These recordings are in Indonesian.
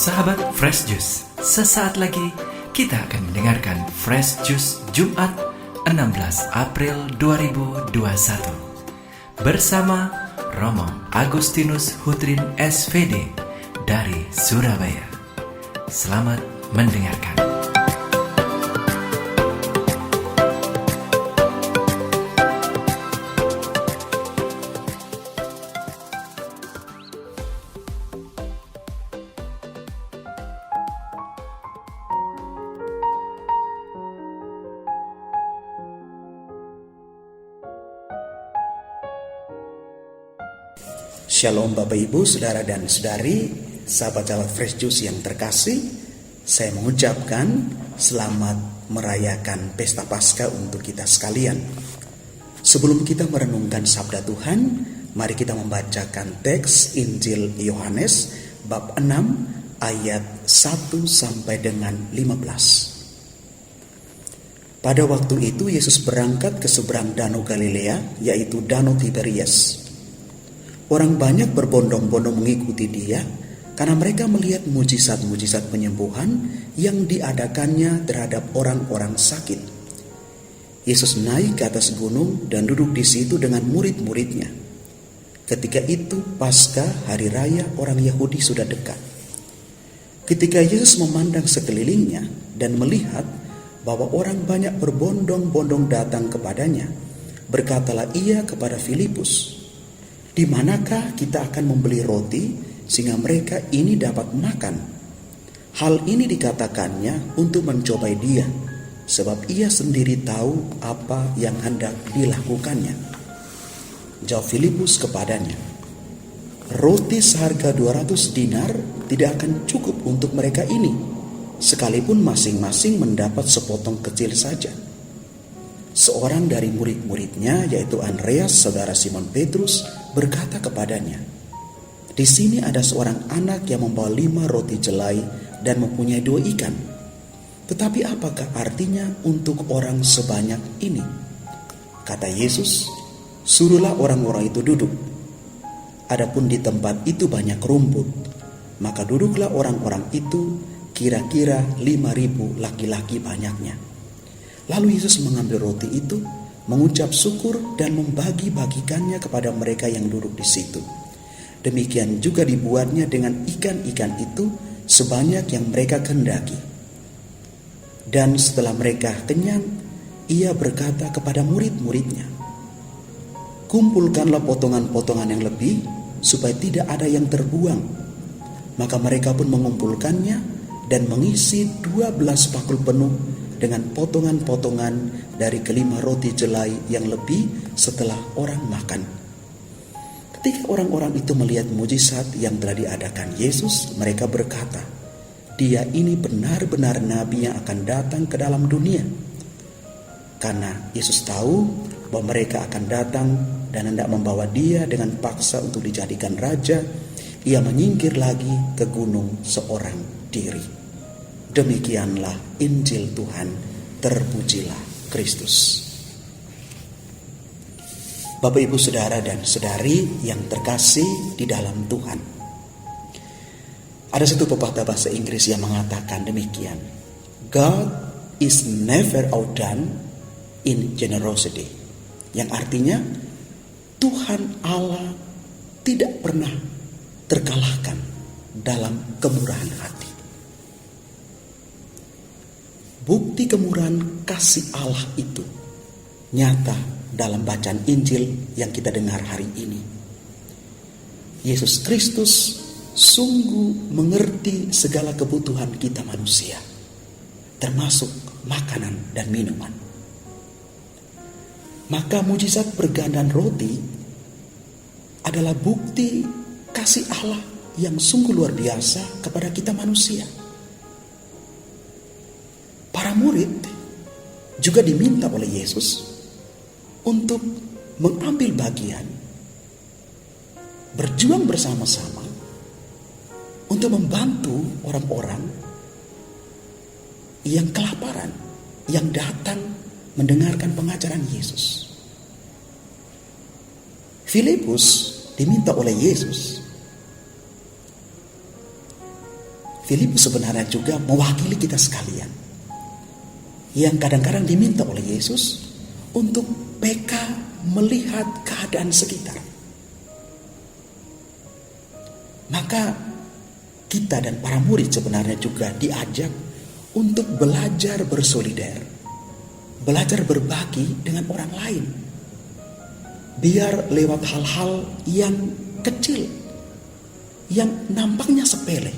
Sahabat Fresh Juice, sesaat lagi kita akan mendengarkan Fresh Juice Jumat 16 April 2021 bersama Romo Agustinus Hutrin SVD dari Surabaya. Selamat mendengarkan. Shalom Bapak Ibu, Saudara dan Saudari, sahabat-sahabat Fresh Juice yang terkasih. Saya mengucapkan selamat merayakan Pesta Paskah untuk kita sekalian. Sebelum kita merenungkan sabda Tuhan, mari kita membacakan teks Injil Yohanes bab 6 ayat 1 sampai dengan 15. Pada waktu itu Yesus berangkat ke seberang Danau Galilea, yaitu Danau Tiberias. Orang banyak berbondong-bondong mengikuti dia karena mereka melihat mujizat-mujizat penyembuhan yang diadakannya terhadap orang-orang sakit. Yesus naik ke atas gunung dan duduk di situ dengan murid-muridnya. Ketika itu Paskah, hari raya orang Yahudi, sudah dekat. Ketika Yesus memandang sekelilingnya dan melihat bahwa orang banyak berbondong-bondong datang kepadanya, berkatalah ia kepada Filipus, "Di manakah kita akan membeli roti sehingga mereka ini dapat makan?" Hal ini dikatakannya untuk mencobai dia, sebab ia sendiri tahu apa yang hendak dilakukannya. Jawab Filipus kepadanya, "Roti seharga 200 dinar tidak akan cukup untuk mereka ini, sekalipun masing-masing mendapat sepotong kecil saja." Seorang dari murid-muridnya, yaitu Andreas, saudara Simon Petrus, berkata kepadanya, "Di sini ada seorang anak yang membawa 5 roti jelai dan mempunyai 2 ikan. Tetapi apakah artinya untuk orang sebanyak ini?" Kata Yesus, "Suruhlah orang-orang itu duduk." Adapun di tempat itu banyak rumput, maka duduklah orang-orang itu, kira-kira 5.000 laki-laki banyaknya. Lalu Yesus mengambil roti itu, mengucap syukur dan membagi-bagikannya kepada mereka yang duduk di situ. Demikian juga dibuatnya dengan ikan-ikan itu sebanyak yang mereka kehendaki. Dan setelah mereka kenyang, ia berkata kepada murid-muridnya, "Kumpulkanlah potongan-potongan yang lebih, supaya tidak ada yang terbuang." Maka mereka pun mengumpulkannya dan mengisi 12 bakul penuh dengan potongan-potongan dari kelima roti jelai yang lebih setelah orang makan. Ketika orang-orang itu melihat mujizat yang telah diadakan Yesus, mereka berkata, "Dia ini benar-benar nabi yang akan datang ke dalam dunia." Karena Yesus tahu bahwa mereka akan datang dan hendak membawa dia dengan paksa untuk dijadikan raja, ia menyingkir lagi ke gunung seorang diri. Demikianlah Injil Tuhan, terpujilah Kristus. Bapak, Ibu, Saudara dan Saudari yang terkasih di dalam Tuhan. Ada satu pepatah bahasa Inggris yang mengatakan demikian, "God is never outdone in generosity." Yang artinya Tuhan Allah tidak pernah terkalahkan dalam kemurahan hati. Bukti kemurahan kasih Allah itu nyata dalam bacaan Injil yang kita dengar hari ini. Yesus Kristus sungguh mengerti segala kebutuhan kita manusia, termasuk makanan dan minuman. Maka mujizat pergandan roti adalah bukti kasih Allah yang sungguh luar biasa kepada kita manusia. Para murid juga diminta oleh Yesus untuk mengambil bagian, berjuang bersama-sama untuk membantu orang-orang yang kelaparan, yang datang mendengarkan pengajaran Yesus. Filipus diminta oleh Yesus Filipus sebenarnya juga mewakili kita sekalian, yang kadang-kadang diminta oleh Yesus untuk peka melihat keadaan sekitar. Maka kita dan para murid sebenarnya juga diajak untuk belajar bersolider, belajar berbagi dengan orang lain. Biar lewat hal-hal yang kecil, yang nampaknya sepele.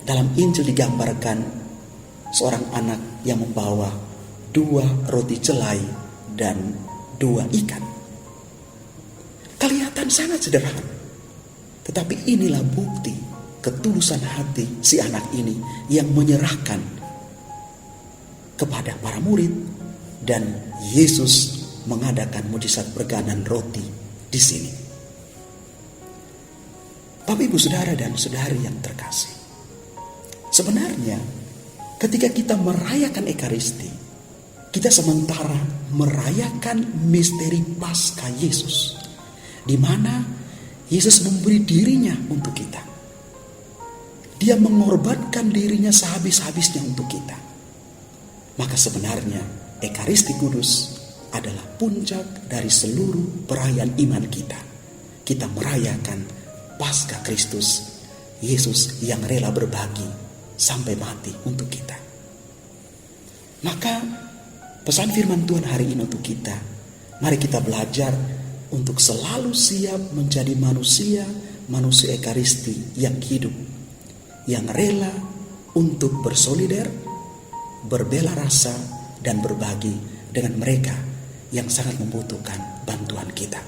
Dalam Injil digambarkan seorang anak yang membawa 2 roti celai dan 2 ikan. Kelihatan sangat sederhana, tetapi inilah bukti ketulusan hati si anak ini yang menyerahkan kepada para murid, dan Yesus mengadakan mujizat perganan roti di sini. Bapak, Ibu, saudara dan saudari yang terkasih, sebenarnya ketika kita merayakan Ekaristi, kita sementara merayakan misteri Paskah Yesus, di mana Yesus memberi dirinya untuk kita. Dia mengorbankan dirinya sehabis-habisnya untuk kita. Maka sebenarnya Ekaristi Kudus adalah puncak dari seluruh perayaan iman kita. Kita merayakan Paskah Kristus, Yesus yang rela berbagi sampai mati untuk kita. Maka pesan firman Tuhan hari ini untuk kita, mari kita belajar untuk selalu siap menjadi manusia Ekaristi yang hidup, yang rela untuk bersolider, berbela rasa, dan berbagi dengan mereka yang sangat membutuhkan bantuan kita.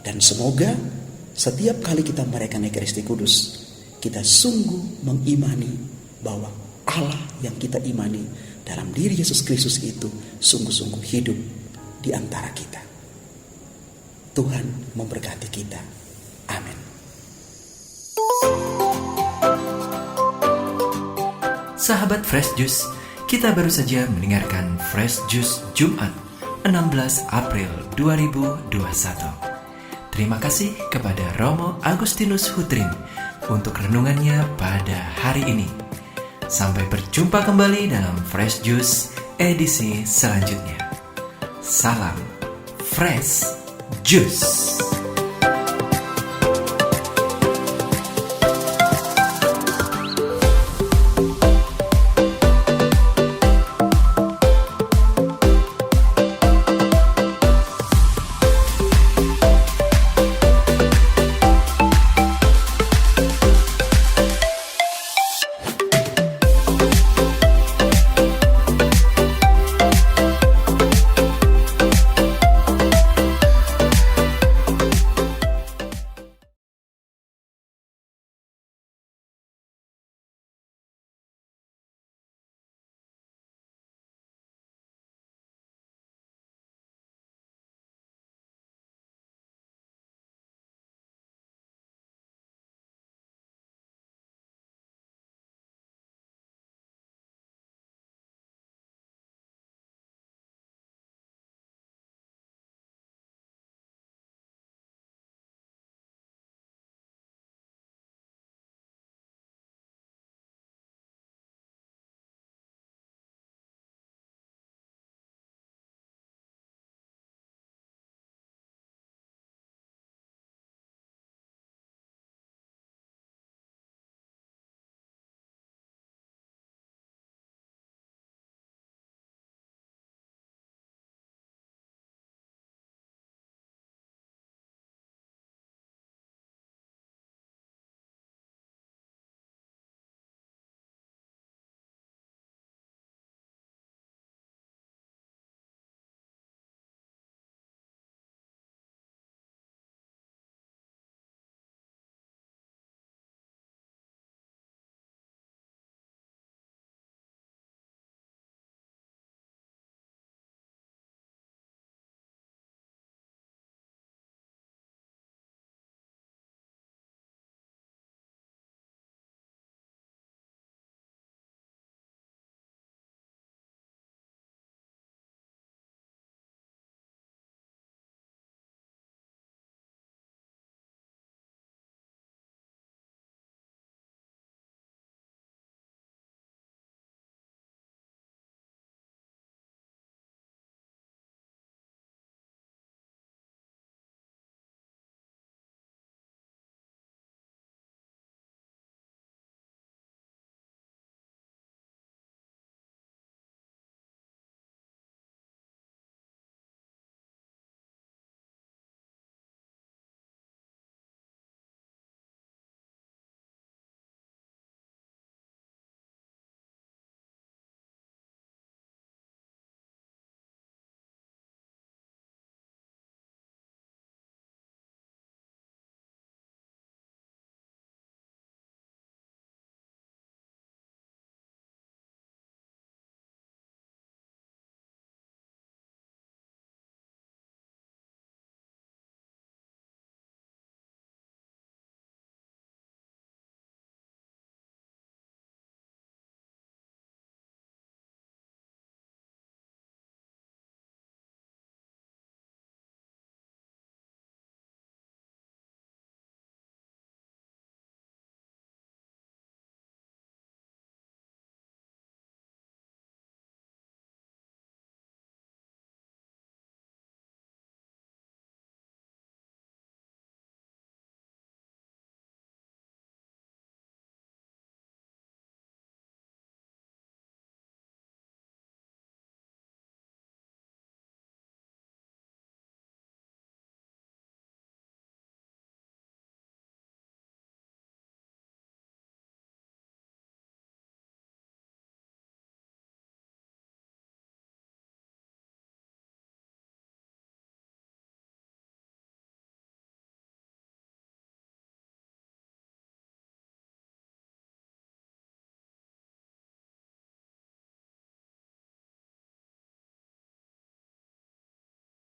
Dan semoga setiap kali kita merayakan Ekaristi Kudus, kita sungguh mengimani bahwa Allah yang kita imani dalam diri Yesus Kristus itu sungguh-sungguh hidup di antara kita. Tuhan memberkati kita. Amin. Sahabat Fresh Juice, kita baru saja mendengarkan Fresh Juice Jumat 16 April 2021. Terima kasih kepada Romo Agustinus Hutrin untuk renungannya pada hari ini. Sampai berjumpa kembali dalam Fresh Juice edisi selanjutnya. Salam Fresh Juice.